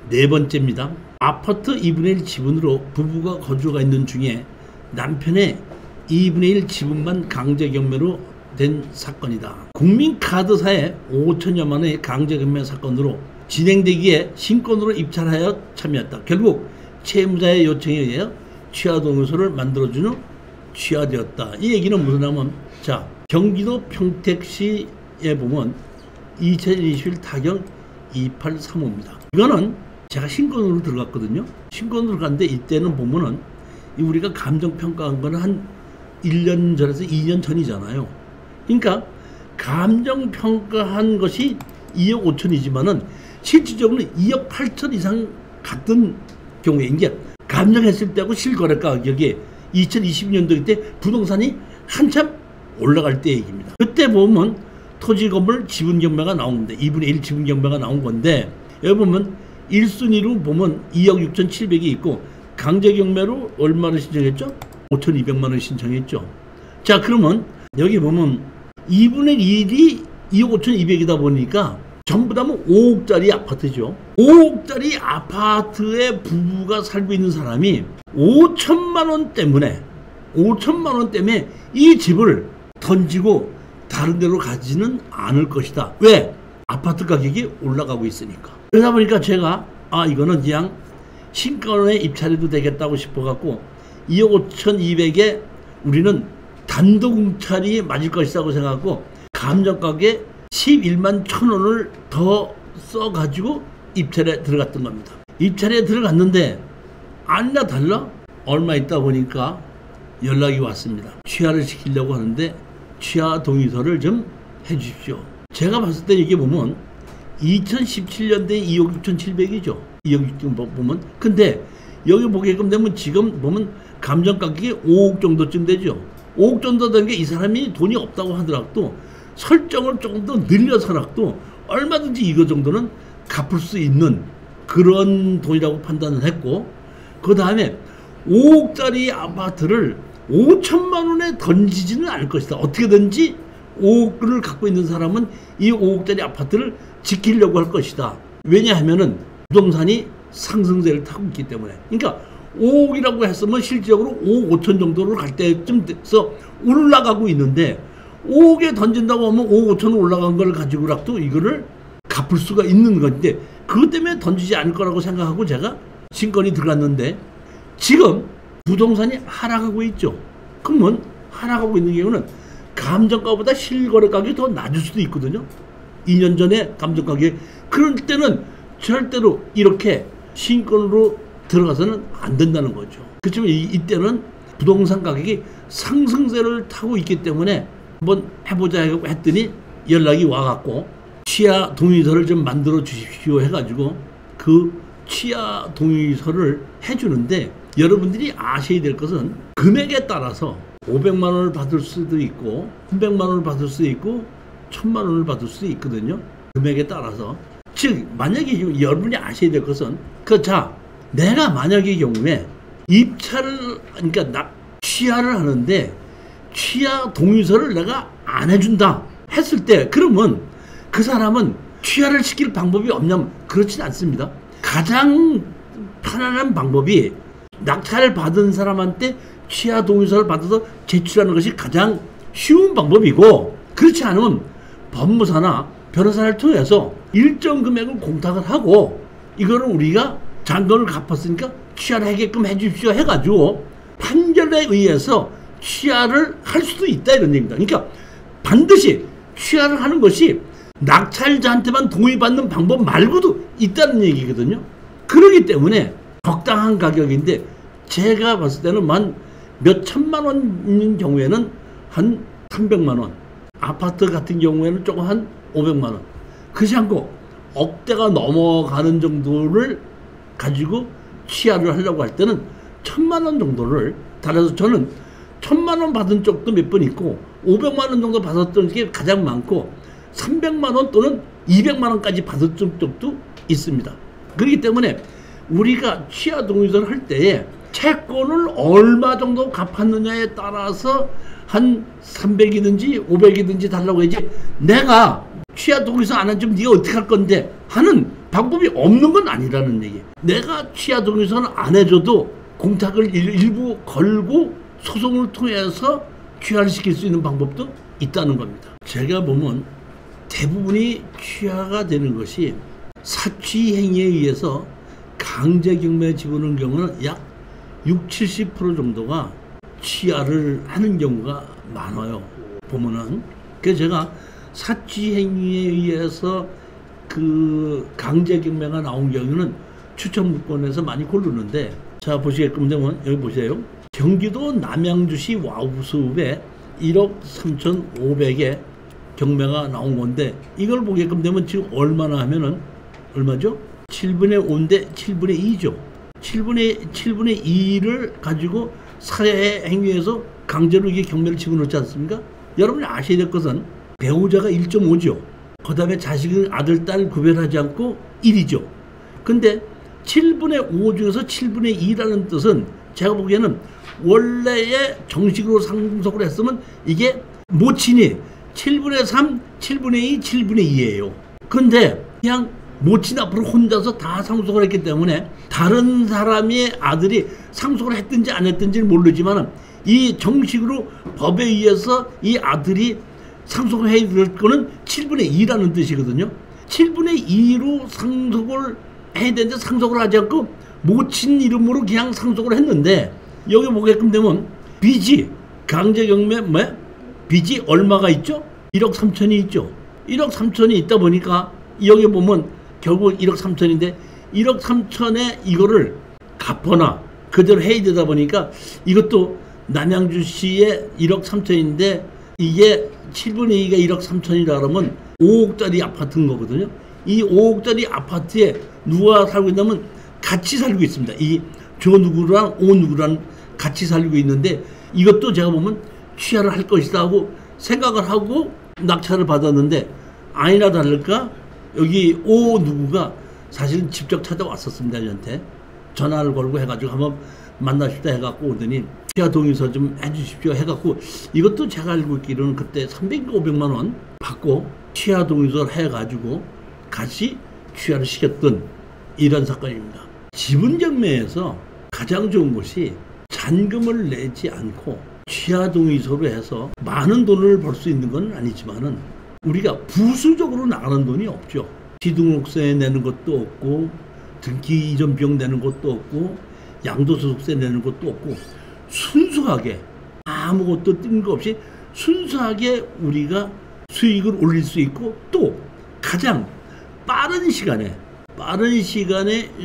네 번째입니다. 아파트 2분의 1 지분으로 부부가 거주가 있는 중에 남편의 2분의 1 지분만 강제경매로 된 사건이다. 국민카드사의 5천여만 원의 강제경매 사건으로 진행되기에 신권으로 입찰하여 참여했다. 결국 채무자의 요청에 의해 취하동의서를 만들어주는 취하되었다. 이 얘기는 무엇이냐면, 자, 경기도 평택시에 보면 2021 타경 2835입니다. 이거는 제가 신권으로 들어갔거든요. 신권으로 들어갔는데 이때는 보면은 우리가 감정평가한 거는 한 1년 전에서 2년 전이잖아요. 그러니까 감정평가한 것이 2억 5천이지만은 실질적으로 2억 8천 이상 갔던 경우에, 이제 감정했을 때하고 실거래가 가격이 2020년도 때 부동산이 한참 올라갈 때 얘기입니다. 그때 보면 토지 건물 지분 경매가 나오는데 2분의 1 지분 경매가 나온 건데, 여기 보면 1순위로 보면 2억 6,700이 있고 강제 경매로 얼마를 신청했죠? 5,200만 원 신청했죠. 자, 그러면 여기 보면 2분의 1이 2억 5,200이다 보니까 전부 다 5억짜리 아파트죠. 5억짜리 아파트에 부부가 살고 있는 사람이 5천만 원 때문에 이 집을 던지고 다른 데로 가지는 않을 것이다. 왜? 아파트 가격이 올라가고 있으니까. 그러다 보니까 제가 이거는 그냥 신권에 입찰해도 되겠다고 싶어갖고 2억 5,200에 우리는 단독 응찰이 맞을 것이라고 생각하고 감정가격에 11만 1,000원을 더 써가지고 입찰에 들어갔던 겁니다. 입찰에 들어갔는데 아니나 달라 얼마 있다 보니까 연락이 왔습니다. 취하를 시키려고 하는데 취하 동의서를 좀 해주십시오. 제가 봤을 때 이게 보면 2017년도에 2억 6,700이죠. 2억 6,700 보면. 근데 여기 보게끔 되면 지금 보면 감정가격이 5억 정도쯤 되죠. 5억 정도 되는 게 이 사람이 돈이 없다고 하더라도 설정을 조금 더 늘려서라도 얼마든지 이거 정도는 갚을 수 있는 그런 돈이라고 판단을 했고, 그 다음에 5억짜리 아파트를 5천만 원에 던지지는 않을 것이다. 어떻게든지 5억을 갖고 있는 사람은 이 5억짜리 아파트를 지키려고 할 것이다. 왜냐하면은 부동산이 상승세를 타고 있기 때문에. 그러니까 5억이라고 했으면 실질적으로 5억 5천 정도로 갈 때쯤 돼서 올라가고 있는데 5억에 던진다고 하면 5억 5천 올라간 걸 가지고라도 이거를 갚을 수가 있는 건데, 그것 때문에 던지지 않을 거라고 생각하고 제가 신권이 들어갔는데 지금 부동산이 하락하고 있죠. 그러면 하락하고 있는 경우는 감정가보다 실거래 가격이 더 낮을 수도 있거든요. 2년 전에 감정가격이. 그럴 때는 절대로 이렇게 신권으로 들어가서는 안 된다는 거죠. 그렇지만 이때는 부동산 가격이 상승세를 타고 있기 때문에 한번 해보자 했더니 연락이 와갖고 취하 동의서를 좀 만들어 주십시오 해가지고 그 취하 동의서를 해주는데, 여러분들이 아셔야 될 것은 금액에 따라서 500만 원을 받을 수도 있고 300만 원을 받을 수도 있고 1000만 원을 받을 수도 있거든요. 금액에 따라서. 즉 만약에 여러분이 아셔야 될 것은 내가 만약의 경우에 입찰을, 그러니까 취하를 하는데 취하 동의서를 내가 안 해준다 했을 때, 그러면 그 사람은 취하를 시킬 방법이 없냐면 그렇진 않습니다. 가장 편안한 방법이 낙찰을 받은 사람한테 취하 동의서를 받아서 제출하는 것이 가장 쉬운 방법이고, 그렇지 않으면 법무사나 변호사를 통해서 일정 금액을 공탁을 하고 이거를 우리가 잔금을 갚았으니까 취하를 하게끔 해주십시오 해가지고 판결에 의해서 취하를 할 수도 있다, 이런 얘기입니다. 그러니까 반드시 취하를 하는 것이 낙찰자한테만 동의받는 방법 말고도 있다는 얘기거든요. 그렇기 때문에 적당한 가격인데, 제가 봤을 때는 몇 천만 원인 경우에는 한 300만 원, 아파트 같은 경우에는 조금 한 500만 원, 그렇지 않고 억대가 넘어가는 정도를 가지고 취하를 하려고 할 때는 1000만 원 정도를, 따라서 저는 1000만 원 받은 쪽도 몇 번 있고 500만 원 정도 받았던 게 가장 많고 300만 원 또는 200만 원까지 받았던 쪽도 있습니다. 그렇기 때문에 우리가 취하 동의서를 할 때에 채권을 얼마 정도 갚았느냐에 따라서 한 300이든지 500이든지 달라고 해야지, 내가 취하 동의서 안 해주면 네가 어떻게 할 건데 하는 방법이 없는 건 아니라는 얘기. 내가 취하 동의서는 안 해줘도 공탁을 일부 걸고 소송을 통해서 취하를 시킬 수 있는 방법도 있다는 겁니다. 제가 보면 대부분이 취하가 되는 것이 사취 행위에 의해서 강제 경매에 집어넣는 경우는 약 60, 70% 정도가 취하를 하는 경우가 많아요. 보면은. 그래서 제가 사취 행위에 의해서 그 강제 경매가 나온 경우는 추천 물건에서 많이 고르는데, 자 보시게끔 되면 여기 보세요. 경기도 남양주시 와우수읍에 1억 3,500에 경매가 나온 건데, 이걸 보게끔 되면 지금 얼마나 하면은 얼마죠? 7분의 5인데 7분의 2죠. 7분의 2를 가지고 사회 행위에서 강제로 이게 경매를 집어넣지 않습니까? 여러분이 아셔야 될 것은 배우자가 1.5죠. 그 다음에 자식은 아들, 딸 구별하지 않고 1이죠. 근데 7분의 5 중에서 7분의 2라는 뜻은 제가 보기에는 원래의 정식으로 상속을 했으면 이게 모친이 7분의 3, 7분의 2, 7분의 2예요. 근데 그냥 모친 앞으로 혼자서 다 상속을 했기 때문에 다른 사람의 아들이 상속을 했든지 안 했든지는 모르지만 이 정식으로 법에 의해서 이 아들이 상속을 해야 될 거는 7분의 2라는 뜻이거든요. 7분의 2로 상속을 해야 되는데 상속을 하지 않고 모친 이름으로 그냥 상속을 했는데, 여기 보게끔 되면 빚이 강제경매 빚이 얼마가 있죠? 1억 3천이 있죠. 1억 3천이 있다 보니까 여기 보면 결국 1억 3천인데 1억 3천에 이거를 갚거나 그대로 해야 되다 보니까 이것도 남양주시에 1억 3천인데 이게 7분의 2가 1억 3천이라 그러면 5억짜리 아파트인 거거든요. 이 5억짜리 아파트에 누가 살고 있냐면 같이 살고 있습니다. 이 조 누구랑 오 누구랑 같이 살고 있는데, 이것도 제가 보면 취하를 할 것이다 하고 생각을 하고 낙찰을 받았는데, 아니나 다를까 여기 오 누구가 사실은 직접 찾아왔었습니다. 저한테 전화를 걸고 해가지고 한번 만나십시다 해갖고 오더니 취하 동의서 좀 해주십시오 해갖고, 이것도 제가 알고 있기로는 그때 300, 500만 원 받고 취하 동의서를 해가지고 같이 취하를 시켰던 이런 사건입니다. 지분경매에서 가장 좋은 것이 잔금을 내지 않고 취하 동의서로 해서 많은 돈을 벌 수 있는 건 아니지만은 우리가 부수적으로 나가는 돈이 없죠. 지등록세 내는 것도 없고, 등기 이전 비용 내는 것도 없고, 양도소득세 내는 것도 없고, 순수하게 아무것도 뜬금없이 순수하게 우리가 수익을 올릴 수 있고, 또 가장 빠른 시간에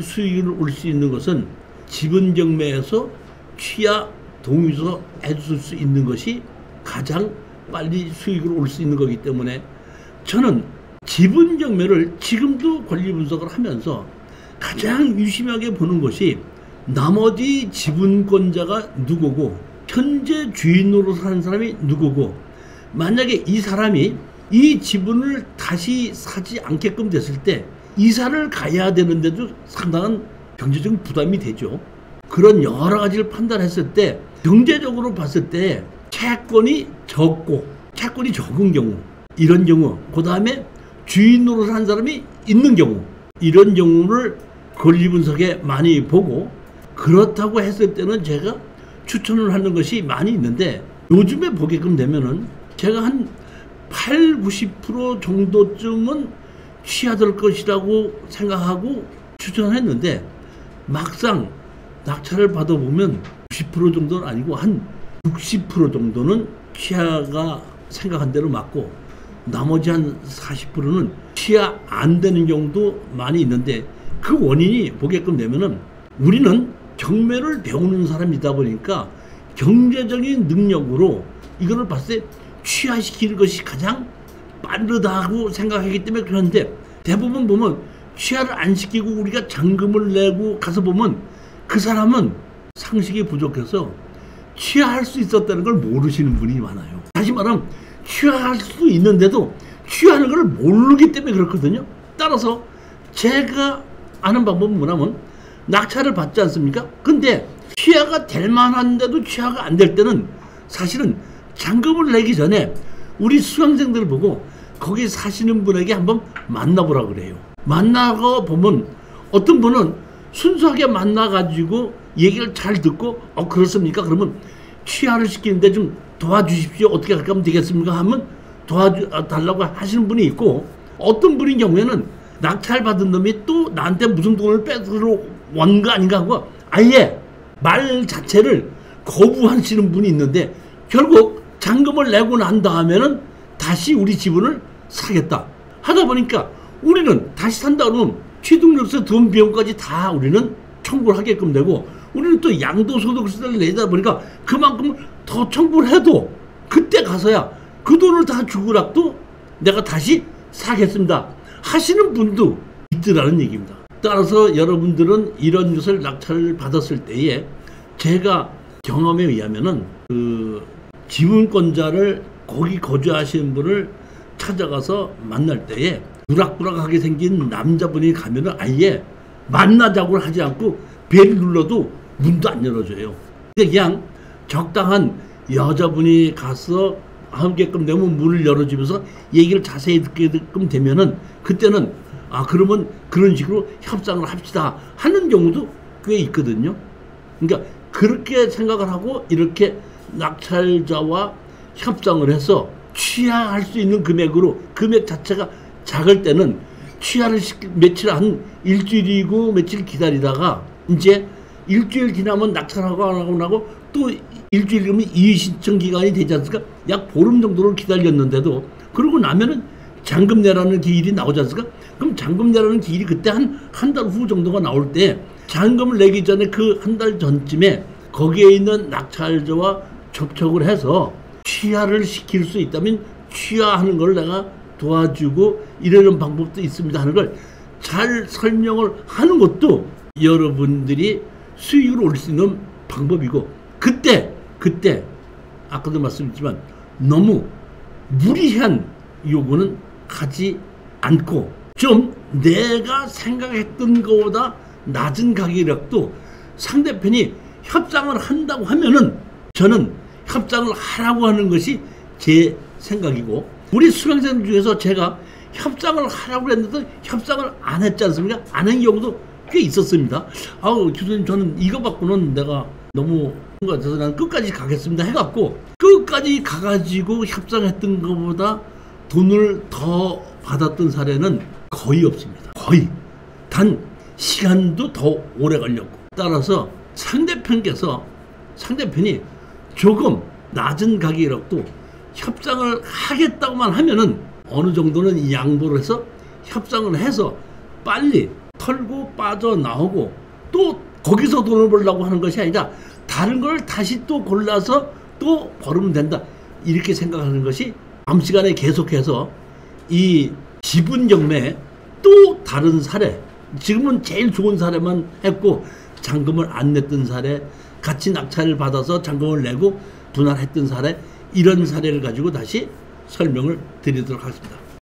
수익을 올릴 수 있는 것은 지분경매에서 취하 동의서 해줄 수 있는 것이 가장 빨리 수익을 올릴 수 있는 거기 때문에, 저는 지분경매를 지금도 권리분석을 하면서 가장 유심하게 보는 것이 나머지 지분권자가 누구고 현재 주인으로 사는 사람이 누구고, 만약에 이 사람이 이 지분을 다시 사지 않게끔 됐을 때 이사를 가야 되는데도 상당한 경제적인 부담이 되죠. 그런 여러 가지를 판단했을 때 경제적으로 봤을 때 채권이 적은 경우, 이런 경우, 그 다음에 주인으로 산 사람이 있는 경우, 이런 경우를 권리분석에 많이 보고, 그렇다고 했을 때는 제가 추천을 하는 것이 많이 있는데, 요즘에 보게끔 되면은 제가 한 8, 90% 정도쯤은 취하될 것이라고 생각하고 추천을 했는데, 막상 낙찰을 받아보면 90% 정도는 아니고 한 60% 정도는 취하가 생각한 대로 맞고, 나머지 한 40%는 취하 안 되는 경우도 많이 있는데, 그 원인이 보게끔 되면은 우리는 경매를 배우는 사람이다 보니까 경제적인 능력으로 이거를 봤을 때 취하시키는 것이 가장 빠르다고 생각하기 때문에 그런데, 대부분 보면 취하를 안 시키고 우리가 잔금을 내고 가서 보면 그 사람은 상식이 부족해서 취하할 수 있었다는 걸 모르시는 분이 많아요. 다시 말하면 취하할 수 있는데도 취하는 걸 모르기 때문에 그렇거든요. 따라서 제가 아는 방법은 뭐냐면 낙찰을 받지 않습니까? 근데 취하가 될 만한데도 취하가 안 될 때는 사실은 잔금을 내기 전에 우리 수강생들을 보고 거기 사시는 분에게 한번 만나보라 그래요. 만나고 보면 어떤 분은 순수하게 만나가지고 얘기를 잘 듣고 그렇습니까? 그러면 취하를 시키는데 좀 도와주십시오. 어떻게 하면 되겠습니까? 하면 도와달라고 하시는 분이 있고, 어떤 분인 경우에는 낙찰받은 놈이 또 나한테 무슨 돈을 뺏으러 온 거 아닌가 하고 아예 말 자체를 거부하시는 분이 있는데, 결국 잔금을 내고 난 다음에는 다시 우리 지분을 사겠다 하다 보니까 우리는 다시 산다 그러면 취득료세 돈 비용까지 다 우리는 청구를 하게끔 되고, 우리는 또 양도소득세를 내다 보니까 그만큼 더 청구를 해도 그때 가서야 그 돈을 다 주고라도 내가 다시 사겠습니다 하시는 분도 있더라는 얘기입니다. 따라서 여러분들은 이런 것을 낙찰을 받았을 때에 제가 경험에 의하면은 그 지분권자를 거기 거주하시는 분을 찾아가서 만날 때에 누락부락하게 생긴 남자분이 가면은 아예 만나자고 하지 않고 벨을 눌러도 문도 안 열어줘요. 그냥 적당한 여자분이 가서 하게끔 되면 문을 열어주면서 얘기를 자세히 듣게끔 되면은 그때는 그러면 그런 식으로 협상을 합시다 하는 경우도 꽤 있거든요. 그러니까 그렇게 생각을 하고 이렇게 낙찰자와 협상을 해서 취하할 수 있는 금액으로, 금액 자체가 작을 때는 취하를 며칠 한 일주일이고 며칠 기다리다가 이제 일주일 지나면 낙찰하고 안 하고 또 일주일이면 이의신청 기간이 되지 않습니까? 약 보름 정도를 기다렸는데도 그러고 나면은 잔금 내라는 기일이 나오지 않습니까? 그럼 잔금 내라는 기일이 그때 한 달 후 정도가 나올 때 잔금을 내기 전에 그 한 달 전쯤에 거기에 있는 낙찰자와 접촉을 해서 취하를 시킬 수 있다면 취하하는 걸 내가 도와주고 이러는 방법도 있습니다 하는 걸 잘 설명을 하는 것도 여러분들이 수익을 올릴 수 있는 방법이고, 그때 아까도 말씀드렸지만 너무 무리한 요구는 하지 않고 좀 내가 생각했던 것보다 낮은 가격이라도 상대편이 협상을 한다고 하면은 저는 협상을 하라고 하는 것이 제 생각이고, 우리 수강생들 중에서 제가 협상을 하라고 했는데 협상을 안 했지 않습니까? 안 한 경우도 꽤 있었습니다. 교수님 저는 이거 받고는 내가 너무 것 같아서 난 끝까지 가겠습니다 해갖고 끝까지 가가지고 협상했던 것보다 돈을 더 받았던 사례는 거의 없습니다. 거의. 단 시간도 더 오래 걸렸고, 따라서 상대편이 조금 낮은 가격이라도 협상을 하겠다고만 하면은 어느 정도는 양보를 해서 협상을 해서 빨리 털고 빠져나오고, 또 거기서 돈을 벌려고 하는 것이 아니라 다른 걸 다시 또 골라서 또 벌으면 된다 이렇게 생각하는 것이, 다음 시간에 계속해서 이 지분 경매에 또 다른 사례, 지금은 제일 좋은 사례만 했고 잔금을 안 냈던 사례, 같이 낙찰을 받아서 잔금을 내고 분할했던 사례, 이런 사례를 가지고 다시 설명을 드리도록 하겠습니다.